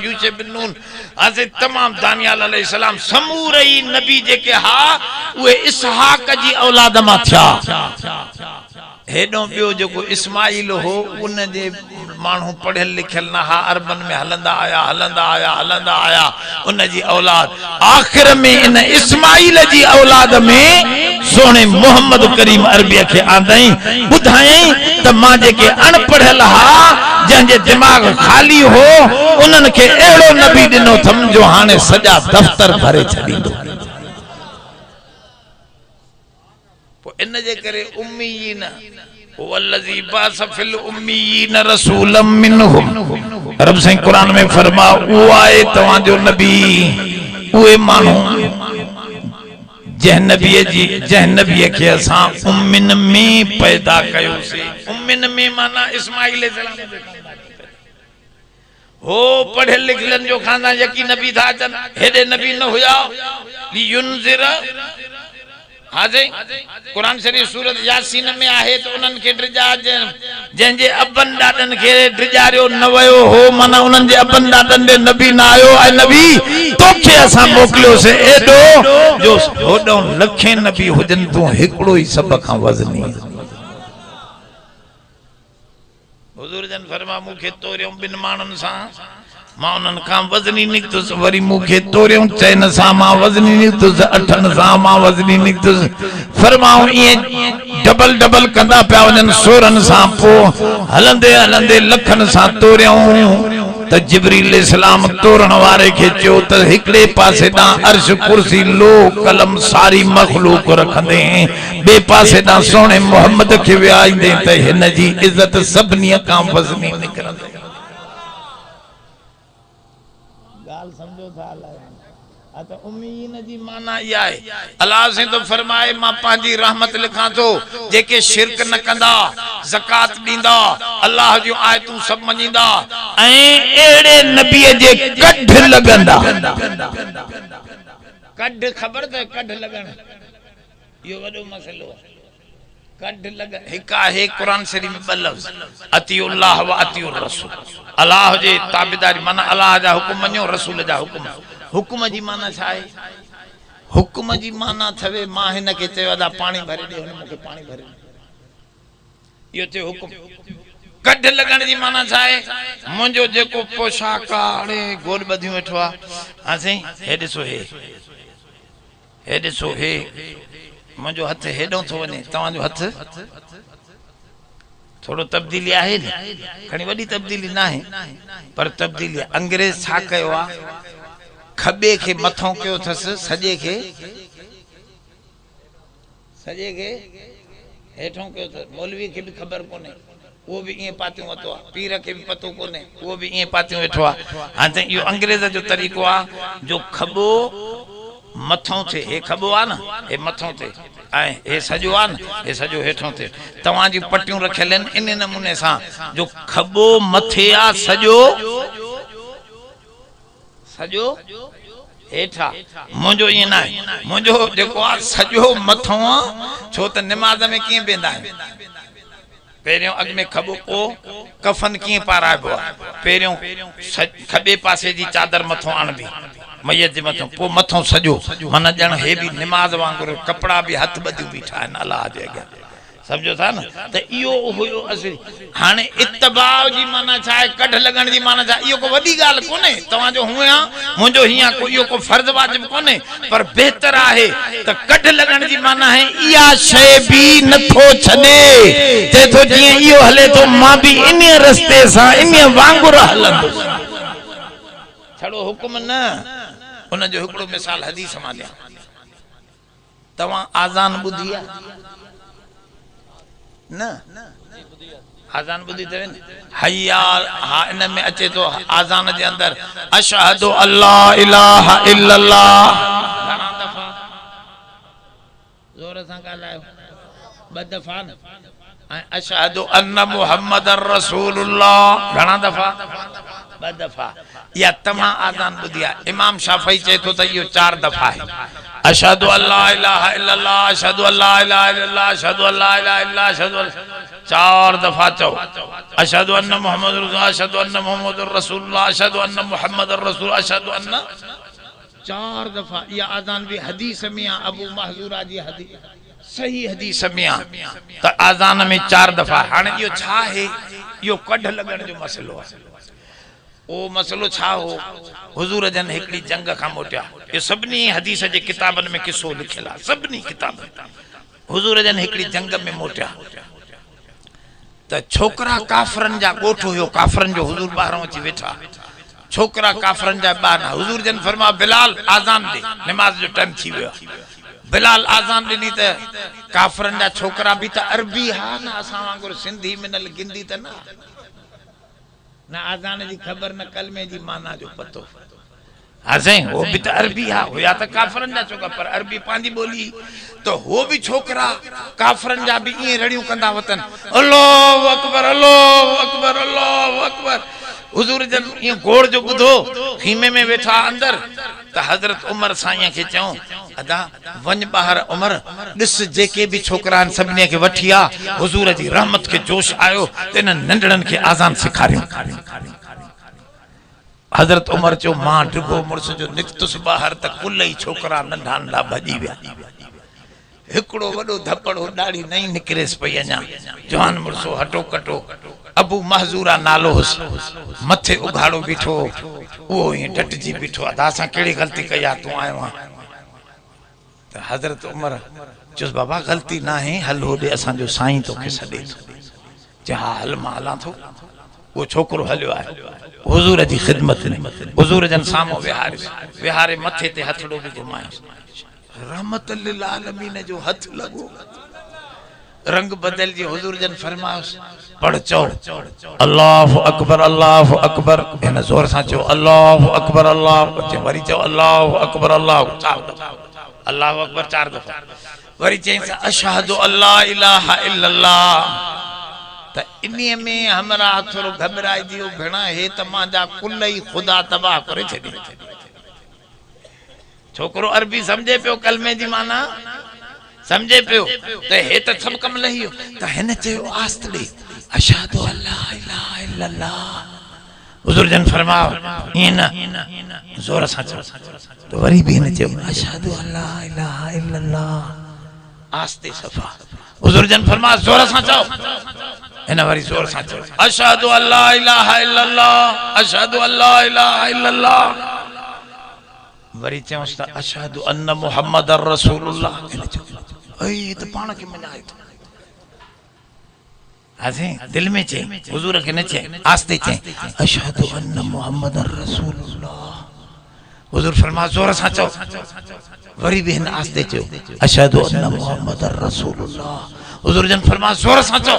यूसुफ बिन नून असे तमाम दानियाल अलैहिस्सलाम समूरई नबी जेके हा उहे इसहाक जी औलाद मा थिया हेडो बियो जो इस्माइल हो उन जे मानू पढ़ियल लिखियल ना हा अरबन में हलंदा आया उन जी औलाद आखिर में इन इस्माइल जी औलाद में सोने मोहम्मद करीम अरबी के आंदई बुधाई त मां जेके अनपढ़ियल हा जंहिंजे दिमाग खाली हो उन्हनि खे अहिड़ो नबी ॾिनो थम जो हाणे सॼा दफ़्तर भरे छॾींदो इन जे करे उम्मीयीन वल्लज़ी बास फिल उम्मीयीन रसूलम मिनहुम रब से कुरान में फरमा वो आए तवा जो नबी उए मानू जह नबी के असा उम्मिन में पैदा कयो से उम्मिन में माना इस्माइल सलाम हो पढ़े लिखलन जो खाना यकी नबी था चन हेडे नबी न हुया लियुनज़िरा हाजे कुरान शरीफ सूरत यासीन में आहे तो उनन के ड्रिजा जंजे अबन डाडन के ड्रिजारियो न वयो हो माना उनन जे अबन डाडन दे नबी ना आयो ऐ नबी तोखे असा मोकलियो से एडो जो होडो लखे नबी हुजन तू हिकड़ो ही सब का वजनी हुजूर जन फरमा मुखे तोरियो बिन मानन सा मां उनन का वजनी निकतुस वरी मुखे तोरियो चैन सा मां वजनी निकतुस अठन सा मां वजनी निकतुस फरमाओ ये डबल कंदा पिया वजन सोरन सा पो हलंदे हलंदे लखन सा तोरियो त जिब्रील इस्लाम तोरण वारे के चो त हिकड़े पासे दा अर्श कुर्सी लो कलम सारी मखलूक रखंदे बे पासे दा सोने मोहम्मद के वियाइंदे त हिन जी इज्जत सबनी का वजनी निकरंदे गाल समझो था अत उम्मीन जी माना या है अल्लाह से तो फरमाए मां पांजी रहमत लिखा तो जेके शिरक न कंदा ज़कात दींदा अल्लाह जो आयतूं सब मनींदा ए एड़े नबी जे कढ लगंदा कढ खबर त कढ लगन यो वडो मसलो कढ लग हिका है कुरान शरीफ में बलफ्ज अतिउल्लाह व अतिउर रसूल अल्लाह जे ताबेदारी माना अल्लाह जा हुकुम मन्यो रसूल जा हुकुम जी माना छाए हुकुम जी माना थवे मां हिन के चयोदा पानी भरे दे हुन मुके पानी भरे यो ते हुकुम कढ लगण जी माना छाए मुंजो जेको पोशाक आड़े गोल बधियो वेठवा हासे हे दिसो हे मुंजो हथ हेडो थो वने तवा जो हथ थोड़ो तब्दीली आहे ने खणी वडी तब्दीली ना है पर तब्दीली अंग्रेज छा कयो आ खबे के मथों क्यों थस सजे के हेठों क्यों थस मौलवी के भी खबर कोने वो भी ये पातियों वतो पीर के भी पतो कोने वो भी ये पातियों वेठो आ हां त यो अंग्रेज जो तरीको आ जो खबो मथों थे हे खबो आ ना हे मथों थे आए हे सजो आ ना हे सजो हेठों थे तवा जी पट्टियों रखेलन इन नमूने सा जो खबो मथे आ सजो हेठा मुंजो ये ना मुंजो देखो आ सजो मथों छो त नमाज में किए बेंदा है पेरियों अग में खबो ओ कफन किए पाराबो पेरियों खबे पासे जी चादर मथों आणबी मैयत जे मथों पो मथों सजो मन जण हे भी नमाज वांगुर कपड़ा भी हथ बदियो बीठा है अल्लाह जे अगे समझो था ना त इयो होयो असली हाने इत्तबा जी माना छाए कढ लगण जी माना छा इयो को वडी गाल कोने तवा जो हुया मुंजो हिया को इयो को फर्ज वाजिब कोने पर बेहतर आहे त कढ लगण जी माना है इया शय भी नथो छने ते तो जी इयो हले तो मां भी इने रस्ते सा इने वांगुर हलंदो छड़ो हुकुम न उन जो हिकड़ो मिसाल हदीस मां लिया तवा आजान बुधिया न आजान बुधी तवे न हय्या हा इन में अचे तो आजान जे अंदर अशहदु अल्लाह इलाहा इल्लल्लाह घणा दफा जोर सा गालायो ब दफा न अशहदु अन्न मुहम्मदर रसूलुल्लाह घणा दफा ब दफा या तमा आजान बुधिया इमाम शाफई चे तो यो 4 दफा है अशहदु अल्ला इलाहा इल्लल्लाह अशहदु अल्ला इलाहा इल्लल्लाह अशहदु अल्ला इलाहा इल्लल्लाह 4 दफा चो अशहदु अन्ना मुहम्मद रसूल, अशहदु अन्ना मुहम्मद रसूलुल्लाह, अशहदु अन्ना मुहम्मद रसूल, अशहदु अन्ना 4 दफा। ये आजान भी हदीस में अबू महजूरा जी हदीस सही हदीस में तो आजान में 4 दफा। हाँ यो छा है, यो कढ़ लगन जो मसलो है। ओ मसलो छा हो, हुजूर जन एकड़ी जंग का मोटिया, ये सबनी हदीस जे किताबन में किस्सो लिखला, सबनी किताब हुजूर जन एकड़ी जंग में मोटिया तो छोकरा काफरन जा गोठ हो, काफरन जो हुजूर बाहरों अची वेठा, छोकरा काफरन जा बाना। हुजूर जन फरमा बिलाल आजान दे, नमाज जो टाइम थी वियो। बिलाल आजान दिनी तो काफरन जा छोकरा भी तो अरबी हा ना, असा वांगुर सिंधी में न गिंदी त ना आजान जी खबर न कलमे जी माना जो पतो। हाँ वो भी तो अरबी हा, या तो काफरन जा छोकरा पर अरबी पांजी बोली तो वो भी छोकरा काफरन जा भी ये रड़ियों कंदा वतन, अल्लाहु अकबर अल्लाहु अकबर अल्लाहु अकबर। हुजूर जन ये घोड़ जो बुधो खीमे में वेठा अंदर तो हजरत उमर साईं के चऊं अदा वन बाहर उमर दिस जेके भी छोकरान सबने के वठिया, हुजूर जी रहमत के जोश आयो तेन नंढड़न के आजान सिखारियो। हजरत उमर चो मां डिगो मुर्स जो निकतुस बाहर त कुल ही छोकरा नंढा नंढा भजी विया। हिकड़ो वडो धपड़ो दाढ़ी नहीं निकरेस पई अञा, जवान मुर्सो हटो कटो अबू महजूरा नालो हुस, मथे उघाड़ो बीठो, वो ही डटजी बीठो। अदा सा केड़ी गलती कया तू आयो हां? तो हजरत उमर चुस बाबा गलती ना है, हल होदे असा जो साईं तो के सदे तो जहा हल माला तो वो छोकरो हलियो है हुजूर जी खिदमत ने। हुजूर जन सामो विहारे मथे ते हथड़ो भी घुमायो, रहमत लिल आलमीन जो हथ लगो, रंग बदल जी। हुजूर जन फरमायो पढ़ चो अल्लाहु अकबर अल्लाहु अकबर, इन जोर सा चो अल्लाहु अकबर अल्लाहु, वरी चो अल्लाहु अकबर अल्लाहु 4 दफा, अल्लाहु अकबर 4 दफा, वरी चई अशहदु अल्ला इलाहा इल्लल्लाह। त इन्हीं में हमरा थोरो घबराई दियो भेणा, हे त मांजा कुल ही खुदा तबाह करे छडी। छोकरो अरबी समझे पियो, कलमे जी माना समझे पियो तो हे तो सब कम लहियो। तो हिन चयो आस्तड़े अशहदु अल्ला इलाहा इल्लल्लाह। हुजूर जन फरमाओ इन जोर सा चो, तो वरी भी हिन चयो अशहदु अल्ला इलाहा इल्लल्लाह आस्ते सफा। हुजूर जन फरमा जोर सा चो, इन वरी जोर सा चो अशहदु अल्ला इलाहा इल्लल्लाह अशहदु अल्ला इलाहा इल्लल्लाह। वरी चयोस अशहदु अन्न मुहम्मदर रसूलुल्लाह। ए तो पाण के मनाए तो आसे दिल में चे, हुजूर के न चे, आस्ते चे अशहदु अन्न मुहम्मदर रसूलुल्लाह। हुजूर फरमा जोर सा चो, वरी भी न आस्ते चो अशहदु अन्न मुहम्मदर रसूलुल्लाह। हुजूर जन फरमा जोर सा चो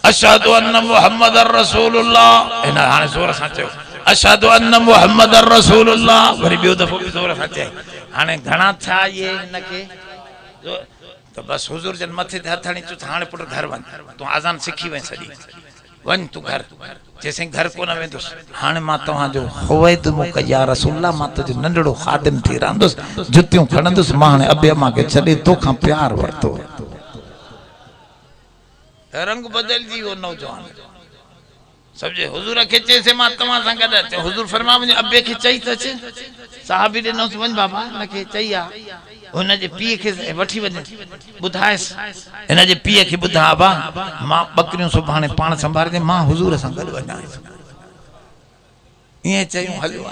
अशहदु अन्न मुहम्मदर रसूलुल्लाह। इन हाने जोर सा चो अशहदु अन्न मुहम्मदर रसूलुल्लाह। वरी बियो दफो भी जोर सा चे। हाने घणा था ये इनके तो बस हुजूर जन मथे ते हथणी चो हाने पुट घर वन, तू आजान सिखी वे सदी वन तू घर। जैसे घर को न वेंदुस हाने मां तवा जो हुवैद मुक या रसूलुल्लाह, मां तो जो नंढड़ो खादिम थी रहंदुस, जुतियों खणंदुस, मां हाने अबे अम्मा के छडे तो खां प्यार वरतो। रंग बदल जी वो नौजवान समझे। हुजूर के चे से मां तवा सा गड अचे, हुजूर फरमा मुझे अबे के चई त अचे, साहबी ने नौस वन बाबा न के चईया उन जे पीए के वठी वने बुधायस, इन जे पीए के बुधा बा मां बकरियों सुभाणे पाण संभाल दे, मां हुजूर सा गड वना ये चयूं हलियो।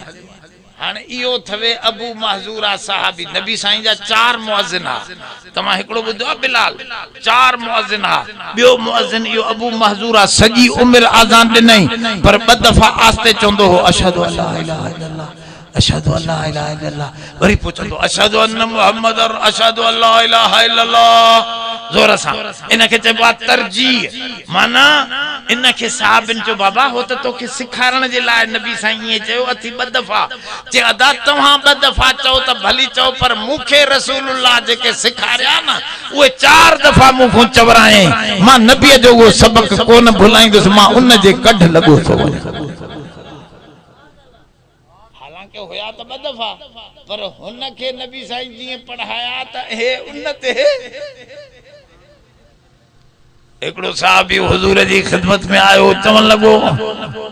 हाने इयो थवे अबू महजूरा साहबी, नबी साईं जा 4 मुअज्जिन हा। तमा एकड़ो बुधो बिलाल 4 मुअज्जिन हा, बियो मुअज्जिन इयो अबू महजूरा सजी उम्र आजान दिनई पर 2 दफा आस्ते चोंदो हो अशहदु अल्ला इलाहा इल्लल्लाह अशहदु अल्ला इलाहा इल्लल्लाह। वरी पुछंदो अशहदु अन्न मुहम्मदर अशहदु अल्ला इलाहा इल्लल्लाह जोर सा। इनके चबा तरजीह माना इनके साहबन जो बाबा हो तो के सिखारण जे लाए नबी साईं ये चयो अथी 2 दफा जे अदा तवा 2 दफा चो त भली चो, पर मुखे रसूलुल्लाह जे के सिखारिया ना वो 4 दफा मुखो चवराए, मां नबी जो वो सबक कोन भुलाईंदुस, मां उन जे कढ लगो तो। हालांकि होया तो 2 दफा, पर हुन के नबी साईं जी पढ़ाया त हे उन्नत है। एकड़ो साहबी हुजूर जी खिदमत में आयो चवन लगो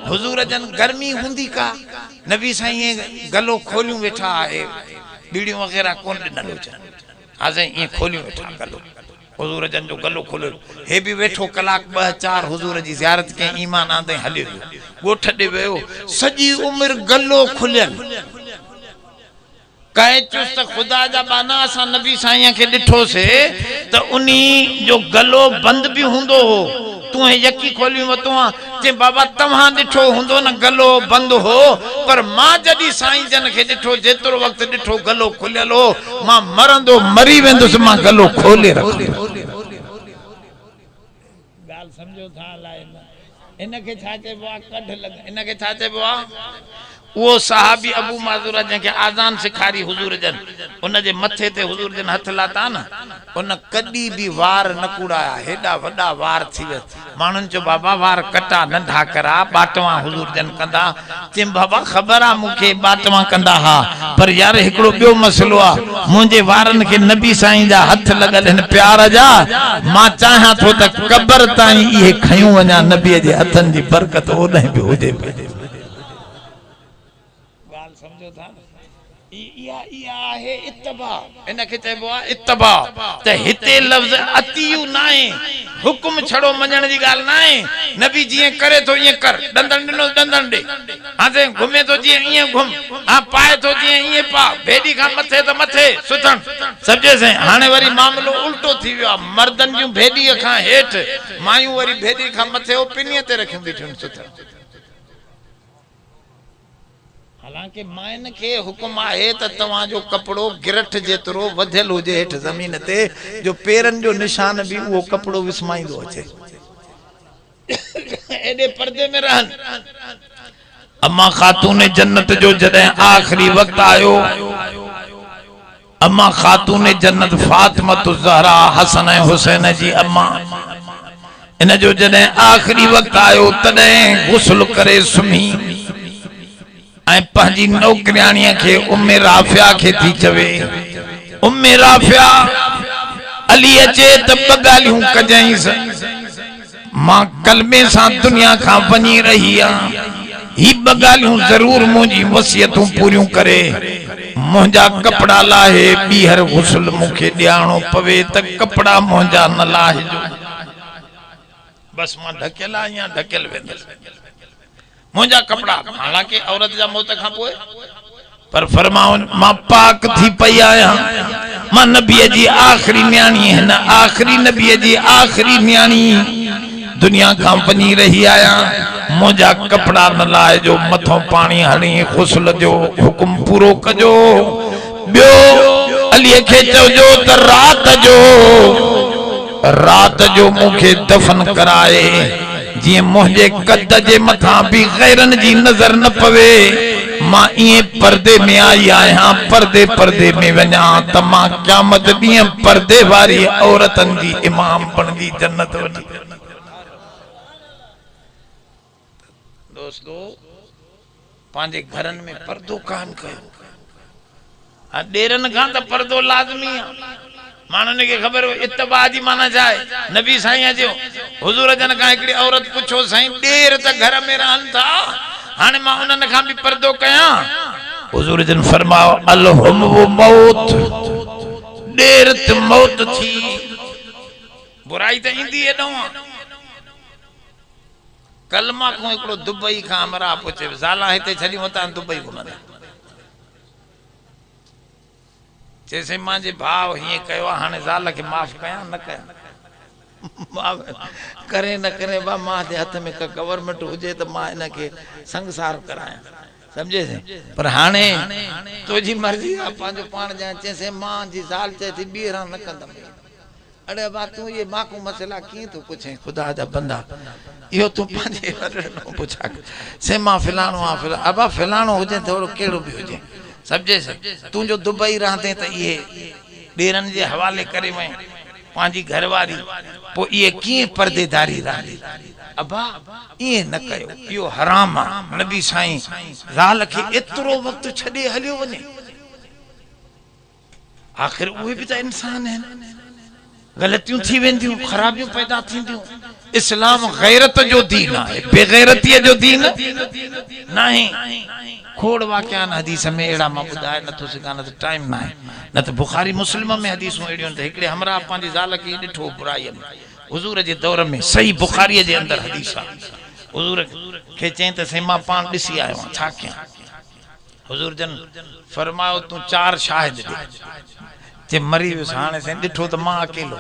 हुजूर जन गर्मी हुंदी का नबी साईं गलो खोलियूं वेठा है बीड़ियों वगैरह कोन ॾिनल हुजनि हाज़े ये खोलियूं वेठा गलो हुजूर जन जो गलो खोलियो हे भी वेठो कलाक 2-4 हुजूर जी ज़ियारत के ईमान आंदे हलियो ॻोठ ॾे वियो सॼी उम्र गलो खुलियल कहे चुस्त खुदा जा बाना असा नबी साईं के दिठो से तो उनी जो गलो बंद भी हुंदो हो तू यकी खोली वतो जे बाबा तव्हां दिठो हुंदो न गलो बंद हो पर मां जदी साईं जन के दिठो जेतरो वक्त दिठो गलो खुलियल हो मां मरंदो मरी वेंदुस मां गलो खोले रखो गाल समझो था लाए इनके छाचे बा कढ लग इनके छाचे बा वो साहबी अबू माजुरा जंहिंखे आज़ान सिखारी हुजूर जन उन जे मथे ते हुजूर जन हथ लाता न उन कदी भी वार न कुड़ाया हेडा वडा वार थी वे मानुन जो बाबा वार कटा नंढा करा बाटवा हुजूर जन कंदा चे बाबा खबर आ मुखे बाटवा कंदा हा पर यार एकड़ो बियो मसलो आ मुझे वारन के नबी साईं जा हथ लगल न प्यार जा मां चाहा तो त कब्र ताई ये खयूं वना नबी जे हथन जी बरकत ओने भी होजे समझो था या है इत्तबा इनके चइबो आ इत्तबा त हिते लफ्ज अतियु नाए हुकुम छड़ो मञण जी गाल नाए नबी जी करे तो ये कर दंदन दिनो दंदन दे हाथे घुमे तो जी ये घुम आ पाए तो जी ये पा भेड़ी का मथे तो मथे सुथन समझे से हाने वरी मामलो उल्टो थी वियो मर्दन जो भेड़ी का हेठ मायू वरी भेड़ी का मथे ओ पिनिए ते रखियो बीठन सुथन हालांकि मायन के हुक्म है त तवा जो कपड़ो गिरठ जेतरो वधल होजे हेठ जमीन ते जो पेरन जो निशान भी वो कपड़ो विस्माइंदो अचे एडे पर्दे में रहन अम्मा खातून जन्नत जो जदे आखिरी वक्त आयो अम्मा खातून जन्नत फातिमा ज़हरा हसन हुसैन जी अम्मा इन जो जदे आखिरी वक्त आयो तदे गुस्ल करे सुमी पंहिंजी नौकरियाणीअ खे उम्मे राफिया खे थी चवे उम्मे राफिया अली अचे त ॿ ॻाल्हियूं कजांइस मां कलमे सां दुनिया खां वञी रही आहियां ही ॿ ॻाल्हियूं ज़रूर मुंहिंजी वसियतूं पूरियूं करे मुंहिंजा कपड़ा लाहे ॿीहर गुस्ल मूंखे ॾियारणो पवे त कपड़ा मुंहिंजा न लाहिजो बस मां ढकियल आहियां ढकियल वेंदुसि मुझा कपड़ा हालांकि औरत जा मौत खां पोए पर फरमाओ मां पाक थी पई आया मां नबी जी आखिरी न्याणी है न आखिरी नबी जी आखिरी न्याणी दुनिया का वनी रही आया मुझा कपड़ा न लाए जो मथों पानी हणी गुस्ल जो हुक्म पूरो कजो बियो अली के चो त रात जो मुखे दफन कराए जी मुझे कद जे मथा भी गैरन जी नजर न पवे मां ये पर्दे में आई आया पर्दे में वना त मां क़यामत दी पर्दे वारी औरतन जी इमाम बनगी जन्नत वनी दोस्तों पांजे घरन में पर्दो कान कयो आ डेरन का त पर्दो लाजमी है मानने के खबर इत्तबा जी माना जाए नबी साईं जो हुजूर जन का एकड़ी औरत पूछो साईं देर त घर में रहन था हाने मां उनन का भी पर्दो कया हुजूर जन फरमाओ अलहुम वो मौत देर त मौत थी बुराई त इंदी है न कलमा को एकड़ो दुबई का हमरा पूछे जाला हिते छडी मता दुबई घुमंदा जैसे मांजे भाव हिए कयो हाने जाल के माफ कया न कया माफ करे न करे बा मां दे हाथ में गवर्नमेंट हुजे त मां इन के संसार कराया समझे से पर हाने तुझी मर्जी आ पांजो पान जा चेसे मां जी जाल चे थी बीरा न कंदम अरे बा तू ये मां को मसला की तू पूछे खुदा दा बंदा यो तू पांजे न पूछा से मां फिलानो आ फिला अबा फिलानो होजे थोड़ो केड़ो भी होजे समझे से तू जो दुबई रहते त ये डेरन जे हवाले करे मैं पांजी घरवारी पो ये की पर्देदारी रही अबा ये न कयो यो हराम आ नबी साईं जाल के इतरो वक्त छडे हलियो वने आखिर वो भी तो इंसान है गलतियों थी वेंदियों खराबियों पैदा थींदियों इस्लाम गैरत जो दीन है, बेगैरती जो दीन नहीं। खोड़ वाक़या हदीस में एड़ा मां बुधाए न तो सका, न तो टाइम ना है, न तो बुखारी मुस्लिम में हदीसूं एड़ियूं त हिकड़े हमरा पांजी ज़ाल के डिठो बुराई में हुजूर जे दौर में सही बुखारी जे अंदर हदीस आ। हुजूर के चई त सही मां पान ॾिसी आयो आहियां, छा कयां? हुजूर जन फरमायो तू 4 शाहिद दे। जे मरी वियुसि हाणे साईं ॾिठो त मां अकेलो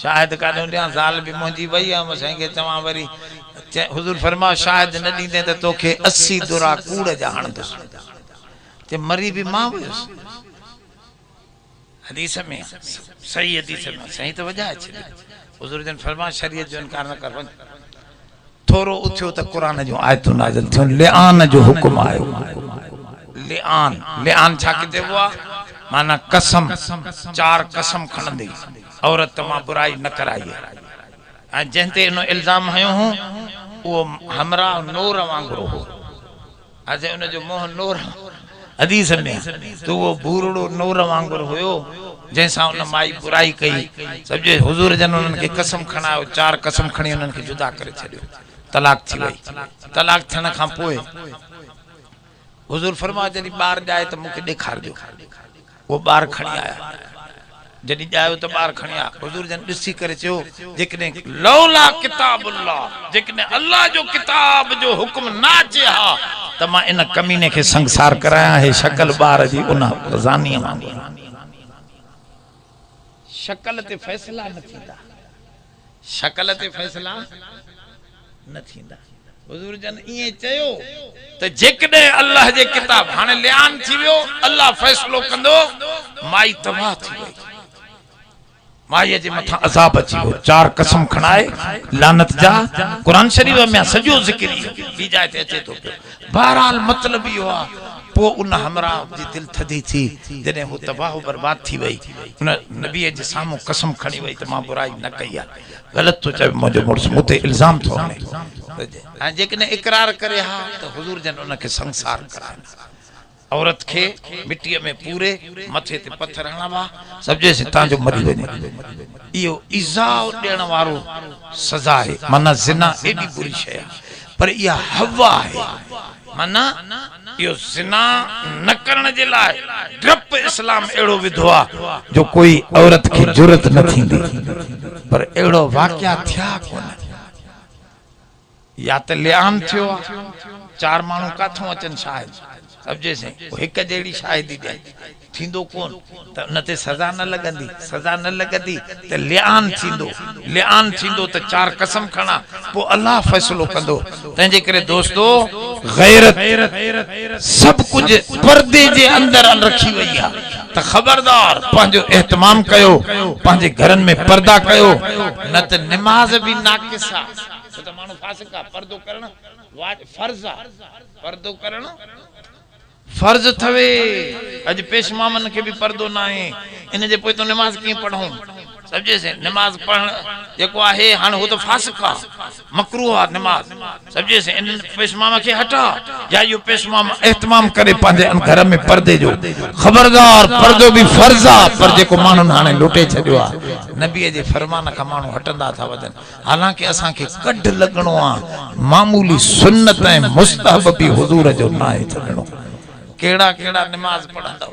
शाहिद काॾो ॾियां, ज़ाल बि मुंहिंजी वई आहे, साईं खे चवां वरी हुजूर फरमायो शाहिद न ॾींदे त तोखे 80 दुरा कूड़ जा हणंदुसि। जे मरी बि मां वियुसि, हदीस में सही हदीस में सही तो वजह छे। हुजूर जन फरमाया शरीयत जो इनकार न कर। थोरो उथियो त कुरान जो आयतूं नाज़िल थियो, लिआन जो हुक्म आयो। लिआन लिआन छा किते हुआ माना कसम, 4 कसम खणंदी औरत मां बुराई न कराई ऐं जंहिंते इन इल्जाम हयो हूं वो हमरा नूर वांगुरु हो। अजे उन जो मुंह नूर हदीस में तो वो बूरड़ो नूर वांगुरु हुयो जैसा उन माई बुराई कई। समझे हुजूर जन उन्हनि खे कसम खणायो, 4 कसम खणी उन्हनि खे जुदा करे छॾियो, तलाक थी वई। तलाक थियण खां पोइ हुजूर फरमाया जॾहिं ॿार ॼाए त मूंखे ॾेखारिजो। वो ॿार खणी आया, जॾहिं ॼायो त ॿार खणी आया। हुजूर जन ॾिसी करे चयो जेकॾहिं लौला किताबुल्लाह, जेकॾहिं अल्लाह जो किताब जो हुक्म ना अचे हा त मां इन कमीने खे संसार कराया है। शक्ल ॿार जी उन ज़ानीअ वांगुरु, शक्ल ते फैसला न थींदा, शक्ल ते फैसला न थींदा। हुजूर जन इए चयो त जेकॾहिं अल्लाह जे किताब हाणे लिआन थी वियो, अल्लाह फैसलो कंदो, माई तबाह थी वई, माईअ जे मथां अज़ाब अची वियो। 4 कसम खणाए लानत जा कुरान शरीफ में सॼो ज़िक्र ॿी जाइ ते अचे थो पियो। बहरहाल मतलब इहो आहे पोइ उन हमरा जी दिल थदी थी जॾहिं हू तबाह बर्बाद थी वई। उन नबी जे साम्हूं कसम खणी वई त मां बुराई न कई आहे। ग़लति तो चए मुंहिंजो मुड़ुसु, मूं ते इल्ज़ाम थो हणे। ऐं जेकॾहिं इक़रार करे हा त हुजूर जन उनखे संसार कराइनि। औरत के मिट्टीअ में पूरे मथे ते पत्थर हणवा, सम्झे तव्हांजो मरी वञे, इहो इज़ा ॾियण वारो सज़ा आहे। माना ज़िना एॾी बुरी शइ आहे, पर इहा हवा आहे। माना इहो ज़िना न करण जे लाइ डप इस्लाम अहिड़ो विधो आहे जो कोई औरत खे जुरत न थींदी। पर अहिड़ो वाक़या थिया कोन। या त लिआन थियो आहे, 4 माण्हू काथों अचनि शाहिद, समझे से हिक जहिड़ी शाहिदी ॾे थींदो कोन त उन ते सज़ा न लॻंदी। सज़ा न लॻंदी त लिआन थींदो। लिआन थींदो त 4 कसम खणा, पोइ अल्लाह फ़ैसिलो कंदो। तंहिंजे करे दोस्तो गैरत सब कुछ पर्दे जे अंदर रखी वई आहे त ख़बरदार पंहिंजो एहतमाम कयो, पंहिंजे घरनि में पर्दा कयो, न त निमाज़ बि नाक़िस आहे। त माण्हू फासिक आहे। पर्दो करण फर्ज़ आहे, पर्दो करण फर्ज थवे। अज पेश मामन के भी पर्दो ना है, इन जे पोइ तो नमाज की पढ़ूं। समझे से नमाज पढ़ जेको आहे हाणे हो तो फासिक आहे, मकरूह आहे नमाज। समझे से इन पेश मामा के हटा या यो पेश मामा एहतमाम करे पंहिंजे घर में पर्दे जो। खबरदार पर्दो भी फर्ज आहे, पर जेको माण्हू हाणे लुटे छॾियो आहे नबी जे फरमान खां माण्हू हटंदा था वञनि। हालांकि असां खे कढ लॻणो आहे, मामूली सुन्नत ऐं मुस्तहब भी हुजूर जो न आहे छॾणो। केड़ा केड़ा नमाज पढ़ंदव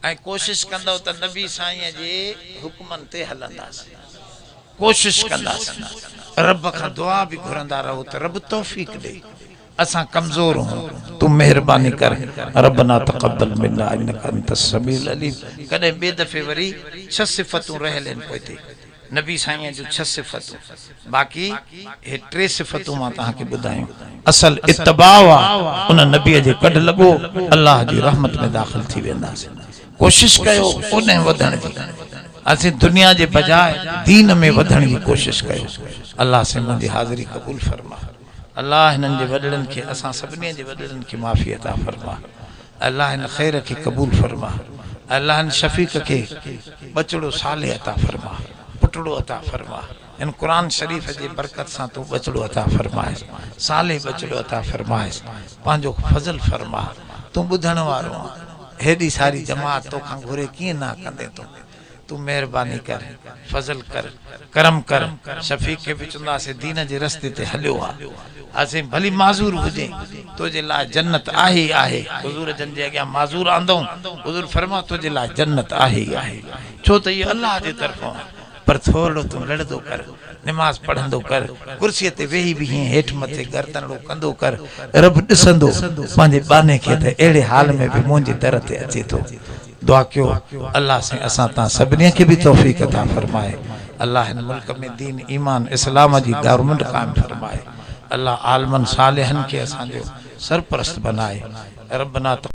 ऐं कोशिश कंदव त नबी साईं जे हुक्मन ते हलंदासीं, कोशिश कंदासीं। रब खां दुआ भी घुरंदा रहो त रब तौफीक दे। असां कमज़ोर हूं, तू मेहरबानी कर। रब्बना तक़ब्बल मिन्ना इन्नका अंतस समीउल अलीम। कॾहिं ॿिए दफ़े वरी 6 सिफ़तूं रहियल आहिनि पोइते नबी साईं जो 6 सिफ़तूं। बाक़ी हे 3 सिफ़तूं मां तव्हांखे ॿुधायूं। असल इत्तिबा उन नबी जे कढ लॻो, अल्लाह जी रहमत में दाख़िल थी वेंदासीं। कोशिश कयो उन वधण जी। असीं दुनिया जे बजाय दीन में वधण जी कोशिश कयो। अल्लाह से मुंहिंजी हाज़िरी क़बूल फरमा। अल्लाह हिननि जे वॾड़नि खे, असां सभिनी जे वॾड़नि खे माफ़ी अता फरमा। अल्लाह हिन ख़ैर खे क़बूल फरमा। अल्लाह हिन शफ़ीक़ खे बचड़ो साले अता फरमा, पुटड़ो अता फरमा। इन कुरान शरीफ जे बरकत सां तू बचड़ो अता फरमाए, साले बचड़ो अता फरमाए, पंहिंजो फज़ल फरमा। तू ॿुधण वारो आहे, हेॾी सारी जमात तोखां घुरे कीअं ना कंदे तू मेहरबानी कर, फजल कर, करम कर। शफीक के भी चुंदा से दीन जे रस्ते ते हलियो आ, असे भली माज़ूर हुजे तुझे ला जन्नत आहे आहे। हुजूर जन जे अॻियां माज़ूर आंदो, हुजूर फरमा तुझे ला जन्नत आहे आहे। छो त ये अल्लाह जे तरफों, पर थोड़ो तू लड़दो कर, नमाज पढ़ंदो कर, कुर्सी ते वेही भी हेठ मथे गर्दनड़ो कंदो कर। रब ॾिसंदो पंहिंजे बाने खे त अहिड़े हाल में भी मुंहिंजे दर ते अचे थो। दुआ कयो अल्लाह से असां तां सभिनी खे भी तौफीक अता फरमाए। अल्लाह हिन मुल्क में दीन ईमान इस्लाम जी गवर्नमेंट कायम फरमाए। अल्लाह आलमन सालिहन के असांजो सरपरस्त बनाए। रब्बना